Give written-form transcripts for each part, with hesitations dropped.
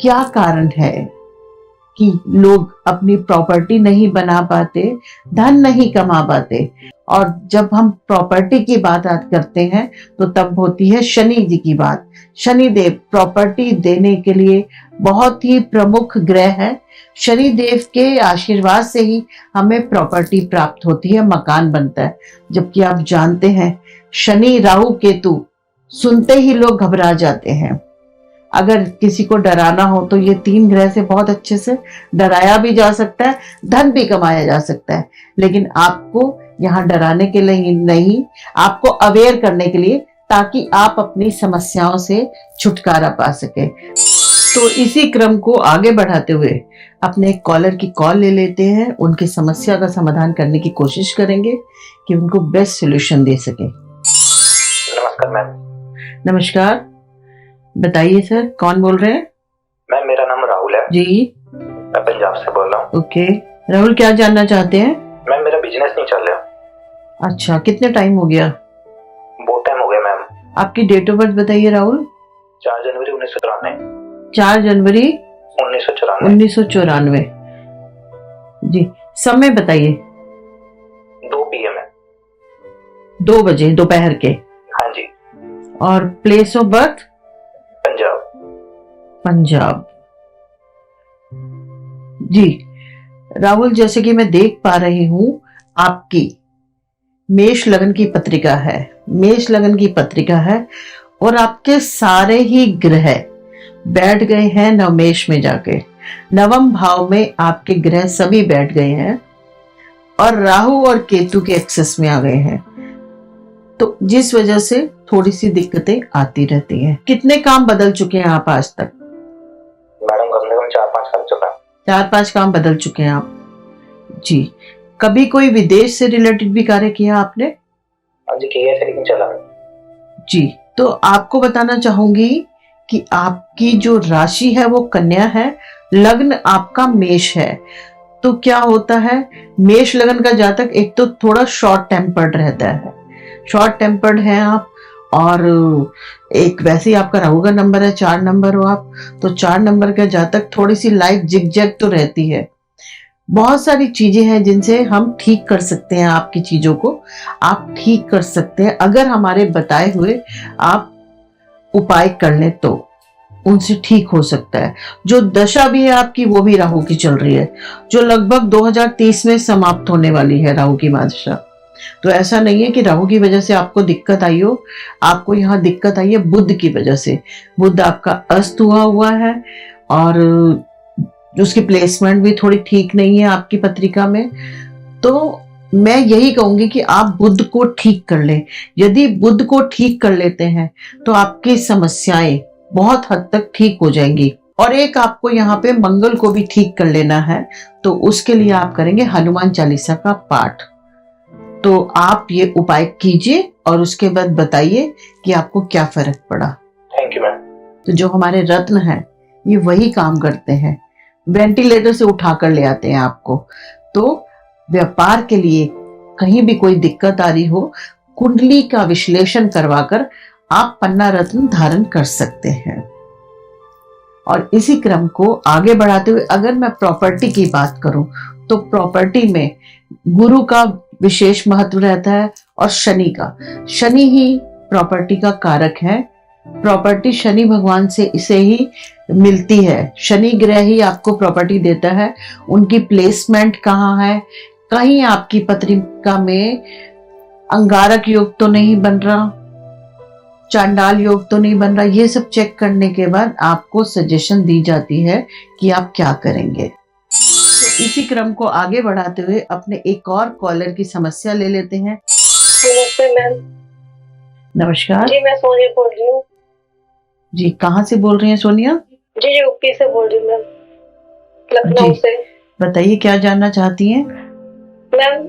क्या कारण है कि लोग अपनी प्रॉपर्टी नहीं बना पाते, धन नहीं कमा पाते। और जब हम प्रॉपर्टी की बात करते हैं तो तब होती है शनि जी की बात। शनि देव प्रॉपर्टी देने के लिए बहुत ही प्रमुख ग्रह है। शनि देव के आशीर्वाद से ही हमें प्रॉपर्टी प्राप्त होती है, मकान बनता है। जबकि आप जानते हैं शनि राहु केतु सुनते ही लोग घबरा जाते हैं। अगर किसी को डराना हो तो ये 3 ग्रह से बहुत अच्छे से डराया भी जा सकता है, धन भी कमाया जा सकता है। लेकिन आपको यहाँ डराने के लिए नहीं, आपको अवेयर करने के लिए, ताकि आप अपनी समस्याओं से छुटकारा पा सके। तो इसी क्रम को आगे बढ़ाते हुए अपने कॉलर की कॉल ले लेते हैं, उनकी समस्या का समाधान करने की कोशिश करेंगे कि उनको बेस्ट सोल्यूशन दे सके। नमस्कार मैम। नमस्कार, बताइए सर, कौन बोल रहे हैं? मैम मेरा नाम राहुल है जी। मैं पंजाब से बोल रहा हूँ। ओके राहुल, क्या जानना चाहते हैं? मैम मेरा बिजनेस नहीं चल रहा। अच्छा, कितने टाइम हो गया? बहुत टाइम हो गया मैम। आपकी डेट ऑफ बर्थ बताइए राहुल। 4 जनवरी 1994। 4 जनवरी 1994 जी। समय बताइए। 2 PM है। 2 बजे दोपहर के। हाँ जी। और प्लेस ऑफ बर्थ? पंजाब जी। राहुल, जैसे कि मैं देख पा रही हूं, आपकी मेष लगन की पत्रिका है। मेष लगन की पत्रिका है और आपके सारे ही ग्रह बैठ गए हैं नवमेश में जाके। नवम भाव में आपके ग्रह सभी बैठ गए हैं और राहु और केतु के एक्सेस में आ गए हैं। तो जिस वजह से थोड़ी सी दिक्कतें आती रहती हैं। कितने काम बदल चुके हैं आप आज तक? मैडम कम से कम 4-5 कर चुका। 4-5 काम बदल चुके हैं आप जी। कभी कोई विदेश से रिलेटेड भी कार्य किया आपने? हाँ जी किया है, लेकिन चला जी। तो आपको बताना चाहूंगी कि आपकी जो राशि है वो कन्या है, लग्न आपका मेष है। तो क्या होता है, मेष लगन का जातक एक तो थोड़ा शॉर्ट टेम्पर्ड रहता है, शॉर्ट टेम्पर्ड है आप। और एक वैसे ही आपका राहु का नंबर है, 4 नंबर हो आप, तो 4 नंबर का जातक थोड़ी सी लाइफ जिगजैग तो रहती है। बहुत सारी चीजें हैं जिनसे हम ठीक कर सकते हैं, आपकी चीजों को आप ठीक कर सकते हैं अगर हमारे बताए हुए आप उपाय कर लें तो उनसे ठीक हो सकता है। जो दशा भी है आपकी वो भी राहु की चल रही है, जो लगभग 2030 में समाप्त होने वाली है राहु की दशा। तो ऐसा नहीं है कि राहु की वजह से आपको दिक्कत आई हो, आपको यहाँ दिक्कत आई है बुध की वजह से। बुध आपका अस्त हुआ है और उसकी प्लेसमेंट भी थोड़ी ठीक नहीं है आपकी पत्रिका में। तो मैं यही कहूंगी कि आप बुध को ठीक कर लें। यदि बुध को ठीक कर लेते हैं तो आपकी समस्याएं बहुत हद तक ठीक हो जाएंगी। और एक आपको यहाँ पे मंगल को भी ठीक कर लेना है, तो उसके लिए आप करेंगे हनुमान चालीसा का पाठ। तो आप ये उपाय कीजिए और उसके बाद बताइए कि आपको क्या फर्क पड़ा। Thank you ma'am. तो जो हमारे रत्न हैं ये वही काम करते हैं, वेंटिलेटर से उठाकर ले आते हैं आपको। तो व्यापार के लिए कहीं भी कोई दिक्कत आ रही हो, कुंडली का विश्लेषण करवाकर आप पन्ना रत्न धारण कर सकते हैं। और इसी क्रम को आगे बढ़ाते हुए अगर मैं प्रॉपर्टी की बात करूं तो प्रॉपर्टी में गुरु का विशेष महत्व रहता है और शनि का। शनि ही प्रॉपर्टी का कारक है। प्रॉपर्टी शनि भगवान से इसे ही मिलती है। शनि ग्रह ही आपको प्रॉपर्टी देता है। उनकी प्लेसमेंट कहाँ है, कहीं आपकी पत्रिका में अंगारक योग तो नहीं बन रहा, चांडाल योग तो नहीं बन रहा। ये सब चेक करने के बाद आपको सजेशन दी जाती है कि आप क्या करेंगे। तो इसी क्रम को आगे बढ़ाते हुए अपने एक और कॉलर की समस्या ले लेते हैं। नमस्ते मैम। नमस्कार जी, मैं सोनिया बोल रही हूँ। जी, कहाँ से बोल रही हैं सोनिया? जी यूपी से बोल रही हूँ मैम, लखनऊ से। बताइए क्या जानना चाहती हैं? मैम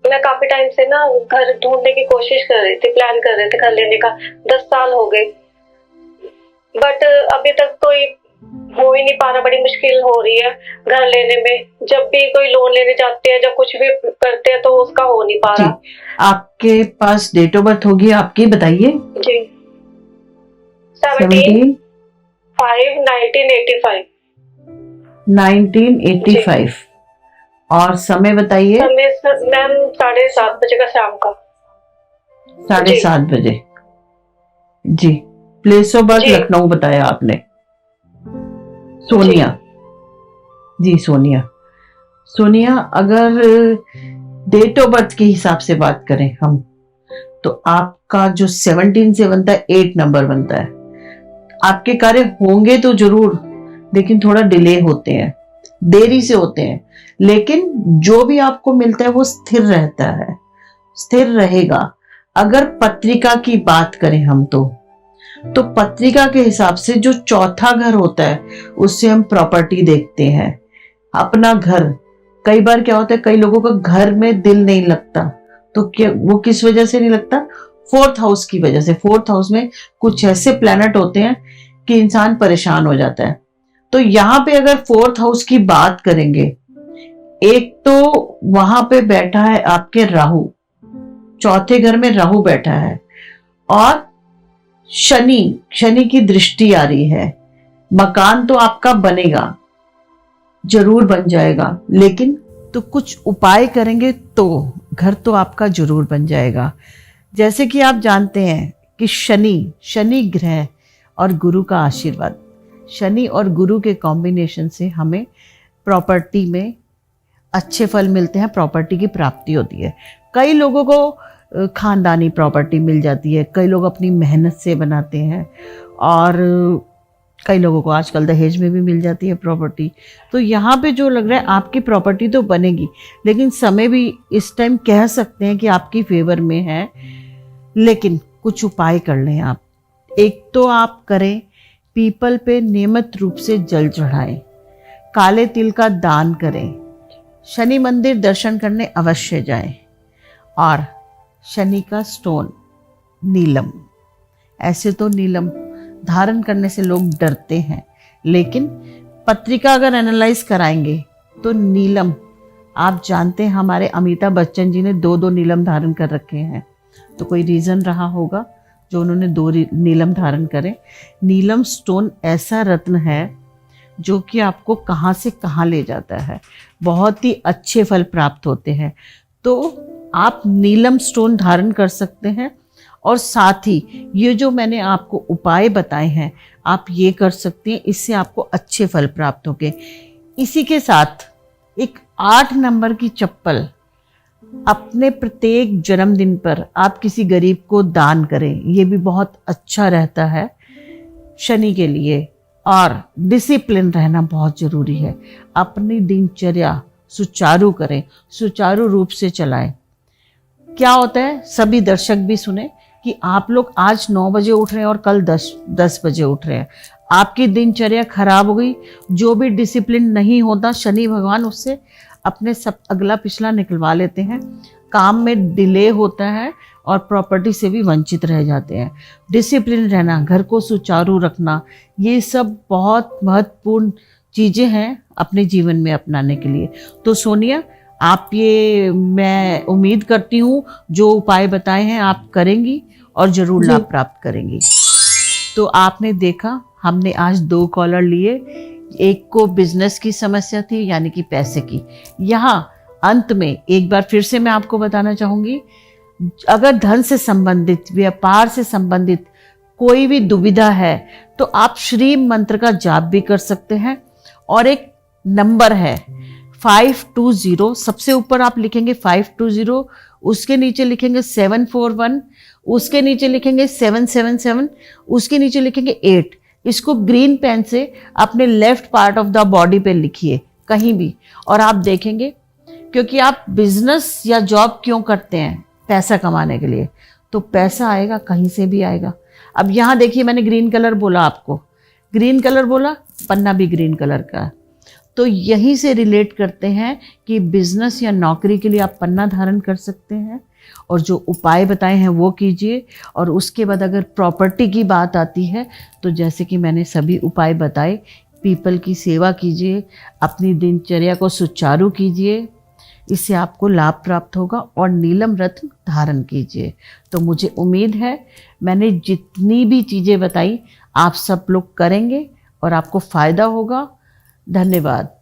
मैं काफी टाइम से ना घर ढूंढने की कोशिश कर रही थी, प्लान कर रहे थे घर लेने का। 10 साल हो गए बट अभी तक कोई हो ही नहीं पा रहा। बड़ी मुश्किल हो रही है घर लेने में। जब भी कोई लोन लेने जाते हैं, जब कुछ भी करते हैं तो उसका हो नहीं पा रहा। आपके पास डेट ऑफ बर्थ होगी आपकी, बताइए। जी 17 5 1985। 1985। और समय बताइए। समय मैम 7:30 बजे का शाम का। 7:30 बजे। जी। प्लेस ऑफ बर्थ जी। लखनऊ बताया आपने। सोनिया। जी सोनिया। सोनिया, अगर डेट ऑफ बर्थ के हिसाब से बात करें हम, तो आपका जो 17 से बनता है 8 नंबर बनता है। आपके कार्य होंगे तो जरूर, लेकिन थोड़ा डिले होते हैं, देरी से होते हैं, लेकिन जो भी आपको मिलता है वो स्थिर रहता है, स्थिर रहेगा। अगर पत्रिका की बात करें हम तो पत्रिका के हिसाब से जो चौथा घर होता है उससे हम प्रॉपर्टी देखते हैं। अपना घर, कई बार क्या होता है, कई लोगों का घर में दिल नहीं लगता, तो क्या वो किस वजह से नहीं लगता? 4th हाउस की वजह से। 4th हाउस में कुछ ऐसे प्लैनेट होते हैं कि इंसान परेशान हो जाता है। तो यहां पे अगर 4th हाउस की बात करेंगे, एक तो वहां पे बैठा है आपके राहु, चौथे घर में राहु बैठा है, और शनि की दृष्टि आ रही है। मकान तो आपका बनेगा, जरूर बन जाएगा, लेकिन तो कुछ उपाय करेंगे तो घर तो आपका जरूर बन जाएगा। जैसे कि आप जानते हैं कि शनि ग्रह और गुरु का आशीर्वाद, शनि और गुरु के कॉम्बिनेशन से हमें प्रॉपर्टी में अच्छे फल मिलते हैं, प्रॉपर्टी की प्राप्ति होती है। कई लोगों को खानदानी प्रॉपर्टी मिल जाती है, कई लोग अपनी मेहनत से बनाते हैं, और कई लोगों को आजकल दहेज में भी मिल जाती है प्रॉपर्टी। तो यहाँ पे जो लग रहा है आपकी प्रॉपर्टी तो बनेगी, लेकिन समय भी इस टाइम कह सकते हैं कि आपकी फेवर में है, लेकिन कुछ उपाय कर लें आप। एक तो आप करें, पीपल पे नियमित रूप से जल चढ़ाएं, काले तिल का दान करें, शनि मंदिर दर्शन करने अवश्य जाएं, और शनि का स्टोन नीलम, ऐसे तो नीलम धारण करने से लोग डरते हैं, लेकिन पत्रिका अगर एनालाइज कराएंगे तो नीलम, आप जानते हैं हमारे अमिताभ बच्चन जी ने 2-2 नीलम धारण कर रखे हैं, तो कोई रीज़न रहा होगा जो उन्होंने 2 नीलम धारण करें। नीलम स्टोन ऐसा रत्न है जो कि आपको कहाँ से कहाँ ले जाता है, बहुत ही अच्छे फल प्राप्त होते हैं। तो आप नीलम स्टोन धारण कर सकते हैं, और साथ ही ये जो मैंने आपको उपाय बताए हैं आप ये कर सकते हैं, इससे आपको अच्छे फल प्राप्त होंगे। इसी के साथ एक 8 नंबर की चप्पल अपने प्रत्येक जन्मदिन पर आप किसी गरीब को दान करें, ये भी बहुत अच्छा रहता है शनि के लिए। और डिसिप्लिन रहना बहुत ज़रूरी है, अपनी दिनचर्या सुचारू करें, सुचारू रूप से चलाएं। क्या होता है, सभी दर्शक भी सुने कि आप लोग आज 9 बजे उठ रहे हैं और कल 10 बजे उठ रहे हैं, आपकी दिनचर्या खराब हो गई। जो भी डिसिप्लिन नहीं होता, शनि भगवान उससे अपने सब अगला पिछला निकलवा लेते हैं, काम में डिले होता है और प्रॉपर्टी से भी वंचित रह जाते हैं। डिसिप्लिन रहना, घर को सुचारू रखना, ये सब बहुत महत्वपूर्ण चीज़ें हैं अपने जीवन में अपनाने के लिए। तो सोनिया, आप ये, मैं उम्मीद करती हूँ जो उपाय बताए हैं आप करेंगी और ज़रूर लाभ प्राप्त करेंगी। तो आपने देखा, हमने आज 2 कॉलर लिए, एक को बिजनेस की समस्या थी यानी कि पैसे की। यहाँ अंत में एक बार फिर से मैं आपको बताना चाहूँगी, अगर धन से संबंधित, व्यापार से संबंधित कोई भी दुविधा है तो आप श्री मंत्र का जाप भी कर सकते हैं, और एक नंबर है 520, सबसे ऊपर आप लिखेंगे 520, उसके नीचे लिखेंगे 741, उसके नीचे लिखेंगे 777, उसके नीचे लिखेंगे 8। इसको ग्रीन पेन से अपने left part of the body पे लिखिए कहीं भी, और आप देखेंगे, क्योंकि आप बिजनेस या जॉब क्यों करते हैं? पैसा कमाने के लिए, तो पैसा आएगा, कहीं से भी आएगा। अब यहाँ देखिए, मैंने ग्रीन कलर बोला, आपको ग्रीन कलर बोला, पन्ना भी ग्रीन कलर का, तो यहीं से रिलेट करते हैं कि बिजनेस या नौकरी के लिए आप पन्ना धारण कर सकते हैं, और जो उपाय बताए हैं वो कीजिए। और उसके बाद अगर प्रॉपर्टी की बात आती है तो जैसे कि मैंने सभी उपाय बताए, पीपल की सेवा कीजिए, अपनी दिनचर्या को सुचारू कीजिए, इससे आपको लाभ प्राप्त होगा, और नीलम रत्न धारण कीजिए। तो मुझे उम्मीद है मैंने जितनी भी चीज़ें बताई आप सब लोग करेंगे और आपको फायदा होगा। धन्यवाद।